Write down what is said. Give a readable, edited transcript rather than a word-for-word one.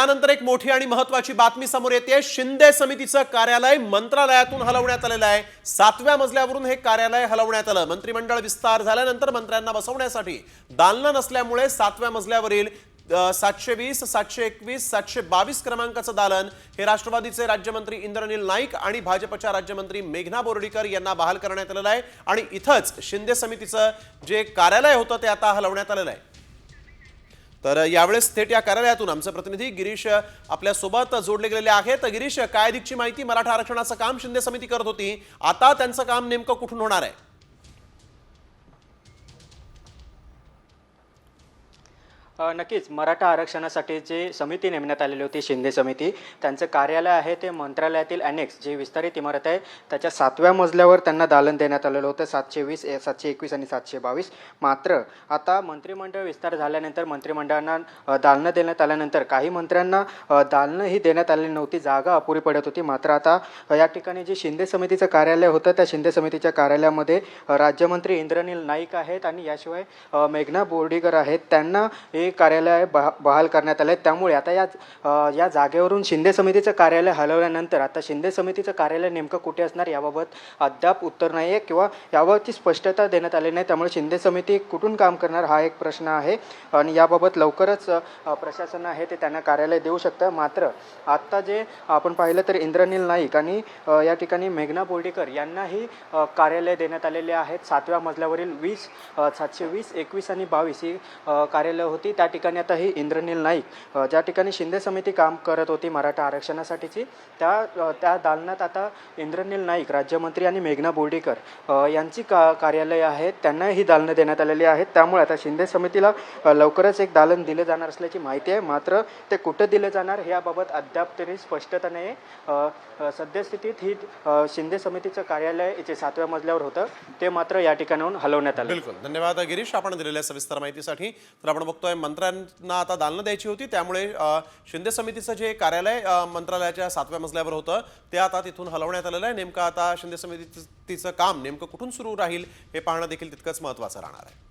त्यानंतर एक मोठी आणि महत्त्वाची बातमी समोर येते। शिंदे समितीचं कार्यालय मंत्रालयातून हलवण्यात आलेलं आहे। 7व्या मजल्यावरून हे कार्यालय हलवण्यात आलं। मंत्रिमंडळ विस्तार झाल्यानंतर मंत्र्यांना बसवण्यासाठी दालन नसल्यामुळे 7व्या मजल्यावरील 720, 721, 722 क्रमांकाचं दालन हे राष्ट्रवादीचे राज्यमंत्री इंद्रनील नाईक आणि भाजपच्या राज्यमंत्री मेघना बोर्डीकर यांना बहाल करण्यात आलेलं आहे आणि इथंच शिंदे समितीचं जे कार्यालय होतं ते आता हलवण्यात आलेलं आहे। तर यावेळेस थेट या कार्यालयातून आमचे प्रतिनिधी गिरीश आपल्या सोबत जोडले गेलेले आहेत। गिरीश, काय अधिकची माहिती? मराठा आरक्षणाचं काम शिंदे समिती करत होती, आता त्यांचं काम नेमकं कुठून होणार आहे? नक्कीच मराठा आरक्षणासाठी जे समिती नेमण्यात आलेली होती, शिंदे समिती, त्यांचं कार्यालय आहे ते मंत्रालयातील अनेक्स जी विस्तारित इमारत आहे त्याच्या 7व्या मजल्यावर त्यांना दालन देण्यात आलेलं होतं। 720, 721 आणि 722। मात्र आता मंत्रिमंडळ विस्तार झाल्यानंतर मंत्रिमंडळांना दालनं देण्यात आल्यानंतर काही मंत्र्यांना दालनं ही देण्यात आलेली नव्हती, जागा अपुरी पडत होती। मात्र आता या ठिकाणी जे शिंदे समितीचं कार्यालय होतं त्या शिंदे समितीच्या कार्यालयामध्ये राज्यमंत्री इंद्रनील नाईक आहेत आणि याशिवाय मेघना बोर्डीकर आहेत, त्यांना हे कार्यालय बहाल करण्यात आले। त्यामुळे आता या जागेवरून शिंदे समितीचं कार्यालय हलवल्यानंतर आता शिंदे समितीचं कार्यालय नेमकं कुठे असणार याबाबत अद्याप उत्तर नाही आहे किंवा याबाबतची स्पष्टता देण्यात आली नाही। त्यामुळे शिंदे समिती कुठून काम करणार हा एक प्रश्न आहे आणि याबाबत लवकरच प्रशासन आहे ते त्यांना कार्यालय देऊ शकतं। मात्र आत्ता जे आपण पाहिलं तर इंद्रनील नाईक आणि या ठिकाणी मेघना बोर्डीकर यांनाही कार्यालय देण्यात आलेले आहेत। 7व्या मजल्यावरील 720, 21 आणि 22 ही कार्यालय होती। त्या ठिकाणी आता ही इंद्रनील नाईक ज्या ठिकाणी शिंदे समिती काम करत होती मराठा आरक्षणासाठीची त्या दालनात आता इंद्रनील नाईक राज्यमंत्री आणि मेघना बोर्डीकर यांची कार्यालय आहेत, त्यांना ही दालनं देण्यात आलेली आहेत। त्यामुळे आता शिंदे समितीला लवकरच एक दालन दिलं जाणार असल्याची माहिती आहे। मात्र ते कुठं दिलं जाणार याबाबत अद्याप तरी स्पष्टता नाही आहे। सद्यस्थितीत ही शिंदे समितीचं कार्यालय जे 7व्या मजल्यावर होतं ते मात्र या ठिकाणाहून हलवण्यात आलं। बिलकुल, धन्यवाद गिरीश आपण दिलेल्या सविस्तर माहितीसाठी। तर आपण बघतोय मंत्र्यांना आता दालनं द्यायची होती, त्यामुळे शिंदे समितीचं जे कार्यालय मंत्रालयाच्या 7व्या मजल्यावर होतं ते आता तिथून हलवण्यात आलेलं आहे। नेमकं आता शिंदे समितीचं काम नेमकं कुठून सुरू राहील हे पाहणं देखील तितकंच महत्त्वाचं राहणार आहे।